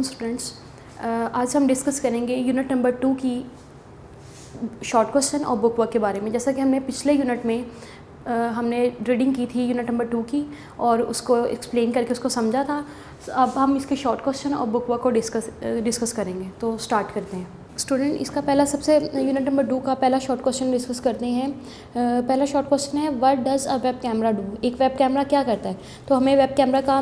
Students, आज हम discuss करेंगे यूनिट नंबर 2 की शॉर्ट क्वेश्चन और बुक वर्क के बारे में। जैसा कि हमने पिछले यूनिट में हमने रीडिंग की थी यूनिट नंबर 2 की और उसको एक्सप्लेन करके उसको समझा था। अब हम इसके शॉर्ट क्वेश्चन और बुक वर्क को डिस्कस करेंगे। तो स्टार्ट करते हैं स्टूडेंट। इसका पहला सबसे यूनिट नंबर 2 का पहला शॉर्ट क्वेश्चन डिस्कस करते हैं। पहला शॉर्ट क्वेश्चन है, what does a web camera do. एक वेब कैमरा क्या करता है? तो हमें वेब कैमरा का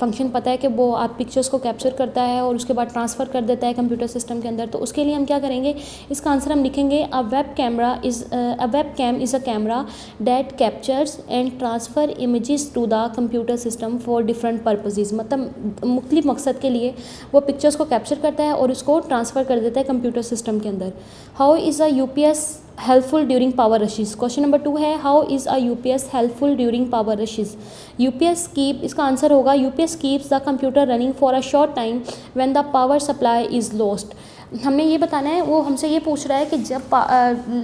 फंक्शन पता है कि वो आप पिक्चर्स को कैप्चर करता है और उसके बाद ट्रांसफ़र कर देता है कंप्यूटर सिस्टम के अंदर। तो उसके लिए हम क्या करेंगे, इसका आंसर हम लिखेंगे a webcam is a camera that captures and transfer images to the computer system for different purposes. मतलब मुख्तलिफ मकसद के लिए वो पिक्चर्स को कैप्चर करता है और उसको ट्रांसफ़र कर देता है कंप्यूटर सिस्टम के अंदर। How is a UPS helpful during power rashes. Question number 2 है, how is a UPS helpful during power rashes. UPS keep, इसका आंसर होगा UPS keeps the computer running for a short time when the power supply is lost. हमने ये बताना है, वो हमसे ये पूछ रहा है कि जब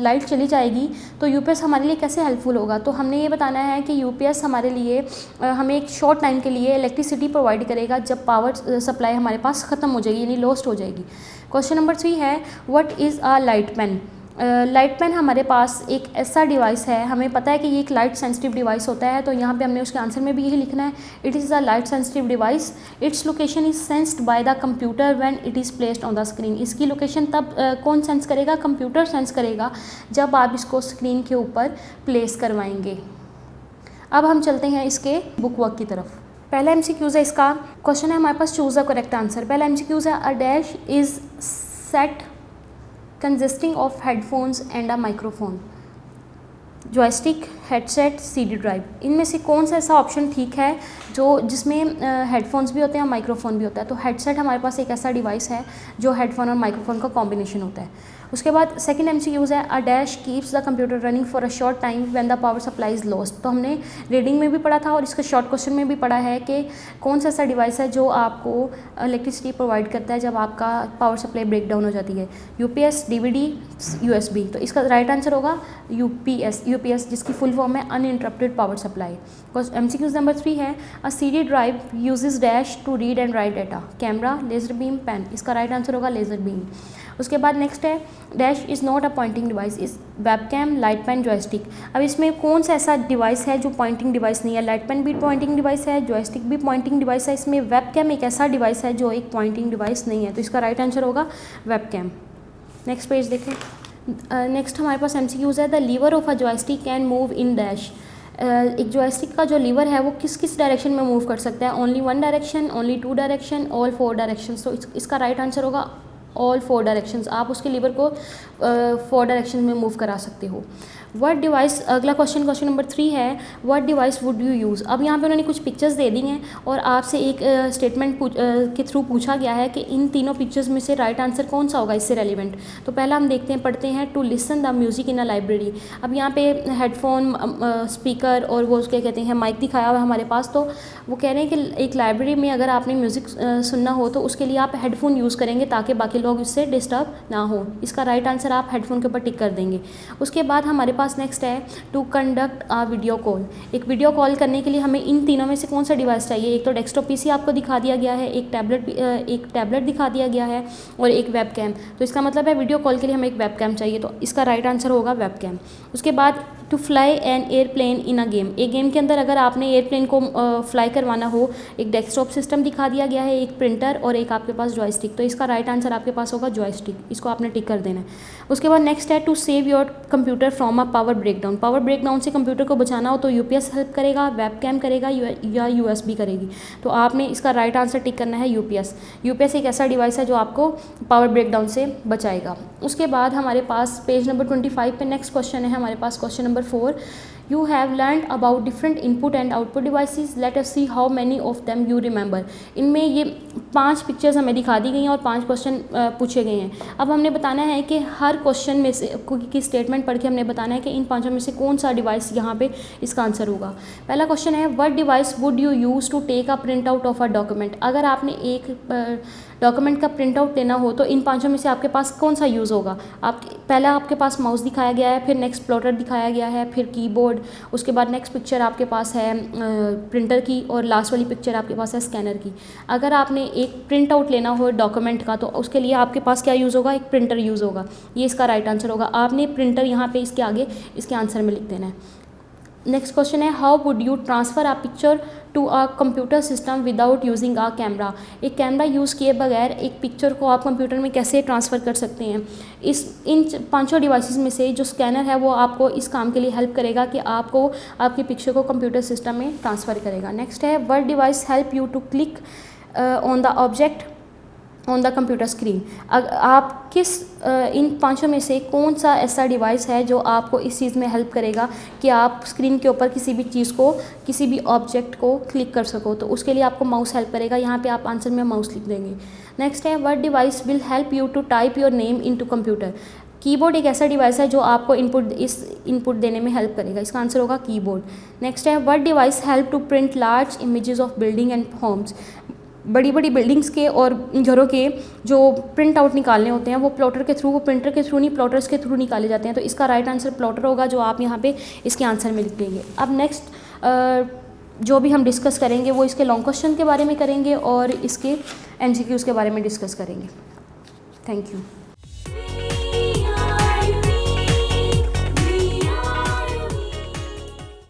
लाइट चली जाएगी तो यूपीएस हमारे लिए कैसे हेल्पफुल होगा। तो हमने ये बताना है कि यूपीएस हमारे लिए हमें एक शॉर्ट टाइम के लिए इलेक्ट्रिसिटी प्रोवाइड करेगा जब पावर सप्लाई हमारे पास ख़त्म हो जाएगी, यानी लॉस्ट हो जाएगी। क्वेश्चन नंबर 3 है, what is a light pen. Light pen हमारे पास एक ऐसा डिवाइस है, हमें पता है कि ये एक लाइट सेंसिटिव डिवाइस होता है। तो यहाँ पे हमने उसके आंसर में भी यही लिखना है, it is a light sensitive device, its location is sensed by the computer when it is placed on the screen. इसकी लोकेशन तब कौन सेंस करेगा? कंप्यूटर सेंस करेगा जब आप इसको स्क्रीन के ऊपर प्लेस करवाएंगे। अब हम चलते हैं इसके बुक वर्क की तरफ। पहला एमसीक्यूज़ है इसका। क्वेश्चन है हमारे पास, चूज़ द करेक्ट आंसर। पहला एमसीक्यूज़ है, a dash is set consisting of headphones and a microphone. Joystick, headset, CD drive. इनमें से कौन सा ऐसा ऑप्शन ठीक है जिसमें हेडफोन्स भी होते हैं और माइक्रोफोन भी होता है। तो हेडसेट हमारे पास एक ऐसा डिवाइस है जो हेडफोन और माइक्रोफोन का कॉम्बिनेशन होता है। उसके बाद सेकंड एमसीक्यूज़ है, a dash keeps the computer running for a short time when the power supply is lost. तो हमने रीडिंग में भी पढ़ा था और इसके शॉर्ट क्वेश्चन में भी पढ़ा है कि कौन सा ऐसा डिवाइस है जो आपको इलेक्ट्रिसिटी प्रोवाइड करता है जब आपका पावर सप्लाई ब्रेक डाउन हो जाती है। UPS, DVD, USB. तो इसका राइट आंसर होगा यूपीएस जिसकी फुल फॉर्म है uninterrupted power supply. MCQs number 3 है, a CD drive uses dash to read and write data. Camera, laser beam, pen. इसका राइट आंसर होगा लेजर बीम। उसके बाद नेक्स्ट है, dash is not a pointing device, is webcam, light pen, joystick. अब इसमें कौन सा ऐसा डिवाइस है जो पॉइंटिंग डिवाइस नहीं है? लाइट पेन भी पॉइंटिंग डिवाइस है, जॉयस्टिक भी पॉइंटिंग डिवाइस है, इसमें वेबकैम एक ऐसा डिवाइस है जो एक पॉइंटिंग डिवाइस नहीं है। तो इसका राइट आंसर होगा वेबकैम। नेक्स्ट पेज देखें। नेक्स्ट हमारे पास एमसीक्यूज़ है, the lever of a joystick can move in dash. एक जॉयस्टिक का जो लीवर है वो किस किस डायरेक्शन में मूव कर सकता है? Only 1 direction, only 2 direction, all 4 direction. तो इसका राइट आंसर होगा ऑल 4 डायरेक्शंस। आप उसके लीवर को 4 डायरेक्शन में मूव करा सकते हो। व्हाट डिवाइस, अगला क्वेश्चन नंबर 3 है, what device would you use. अब यहाँ पे उन्होंने कुछ पिक्चर्स दे दी हैं और आपसे एक स्टेटमेंट के थ्रू पूछा गया है कि इन तीनों पिक्चर्स में से राइट आंसर कौन सा होगा इससे रेलिवेंट। तो पहला हम देखते हैं, पढ़ते हैं, to listen the music in a library. अब यहाँ पे हेडफोन, स्पीकर और वो उसके कहते हैं माइक दिखाया हुआ है हमारे पास। तो वो कह रहे हैं कि एक लाइब्रेरी में अगर आपने म्यूज़िक सुनना हो तो उसके लिए आप हेडफोन यूज़ करेंगे ताकि बाकी लोग इससे डिस्टर्ब ना हो। इसका राइट आंसर आप हेडफोन के ऊपर टिक कर देंगे। उसके बाद हमारे पास नेक्स्ट है, to conduct a video call. एक वीडियो कॉल करने के लिए हमें इन तीनों में से कौन सा डिवाइस चाहिए? एक तो डेस्कटॉप पीसी आपको दिखा दिया गया है, एक टैबलेट दिखा दिया गया है और एक वेबकैम। तो इसका मतलब है वीडियो कॉल के लिए हमें एक वेबकैम चाहिए। तो इसका राइट आंसर होगा वेबकैम। उसके बाद, to fly an airplane in a game. एक गेम के अंदर अगर आपने एयरप्लेन को फ्लाई करवाना हो, एक डेस्कटॉप सिस्टम दिखा दिया गया है, एक प्रिंटर और एक आपके पास जॉयस्टिक। तो इसका राइट आंसर आपके पास होगा जॉयस्टिक। इसको आपने टिक कर देना है। उसके बाद नेक्स्ट है, to save your computer from a power breakdown. Power breakdown से कंप्यूटर को बचाना हो तो यूपीएस हेल्प करेगा, वेबकैम करेगा या यूएसबी करेगी। तो आपने इसका राइट आंसर टिक करना है यूपीएस। यूपीएस एक ऐसा डिवाइस है जो आपको पावर ब्रेकडाउन से बचाएगा। उसके बाद हमारे पास पेज नंबर 25 पे नेक्स्ट क्वेश्चन है हमारे पास, question number 4, You have learned about different input and output devices. Let us see how many of them you remember. इनमें ये 5 पिक्चर्स हमें दिखा दी गई हैं और 5 क्वेश्चन पूछे गए हैं। अब हमने बताना है कि हर क्वेश्चन में से की स्टेटमेंट पढ़ के हमने बताना है कि इन 5 में से कौन सा डिवाइस यहाँ पे इसका आंसर होगा। पहला क्वेश्चन है, what device would you use to take a print out of a document. अगर आपने एक डॉक्यूमेंट का प्रिंट आउट लेना हो तो इन पांचों में से आपके पास कौन सा यूज़ होगा? आप पहला आपके पास माउस दिखाया गया है, फिर नेक्स्ट प्लॉटर दिखाया गया है, फिर कीबोर्ड, उसके बाद नेक्स्ट पिक्चर आपके पास है प्रिंटर की, और लास्ट वाली पिक्चर आपके पास है स्कैनर की। अगर आपने एक प्रिंट आउट लेना हो डॉक्यूमेंट का तो उसके लिए आपके पास क्या यूज़ होगा? एक प्रिंटर यूज़ होगा। ये इसका राइट आंसर होगा। आपने प्रिंटर यहाँ पे इसके आगे इसके आंसर में लिख देना है। नेक्स्ट क्वेश्चन है, how would you transfer a picture to a computer system without using a camera? एक कैमरा यूज़ किए बगैर एक पिक्चर को आप कंप्यूटर में कैसे ट्रांसफ़र कर सकते हैं? इन पांचों डिवाइसेस में से जो स्कैनर है वो आपको इस काम के लिए हेल्प करेगा कि आपको आपकी पिक्चर को कंप्यूटर सिस्टम में ट्रांसफ़र करेगा। नेक्स्ट है, what device help you to click on the object on the computer screen? आप किस इन पांचों में से कौन सा ऐसा डिवाइस है जो आपको इस चीज़ में हेल्प करेगा कि आप स्क्रीन के ऊपर किसी भी चीज़ को, किसी भी ऑब्जेक्ट को क्लिक कर सको? तो उसके लिए आपको माउस हेल्प करेगा। यहाँ पे आप आंसर में माउस लिख देंगे। नेक्स्ट है, what device will help you to type your name into computer? Keyboard एक ऐसा डिवाइस है जो आपको इनपुट देने में हेल्प करेगा। इसका आंसर होगा कीबोर्ड। नेक्स्ट है, what device help to print large images of building and homes? बड़ी बड़ी बिल्डिंग्स के और घरों के जो प्रिंट आउट निकालने होते हैं वो प्लॉटर के थ्रू, वो प्रिंटर के थ्रू नहीं, प्लॉटर्स के थ्रू निकाले जाते हैं। तो इसका राइट आंसर प्लॉटर होगा, जो आप यहाँ पे इसके आंसर में लिख देंगे। अब नेक्स्ट जो भी हम डिस्कस करेंगे वो इसके लॉन्ग क्वेश्चन के बारे में करेंगे और इसके MCQs के बारे में डिस्कस करेंगे। Thank you.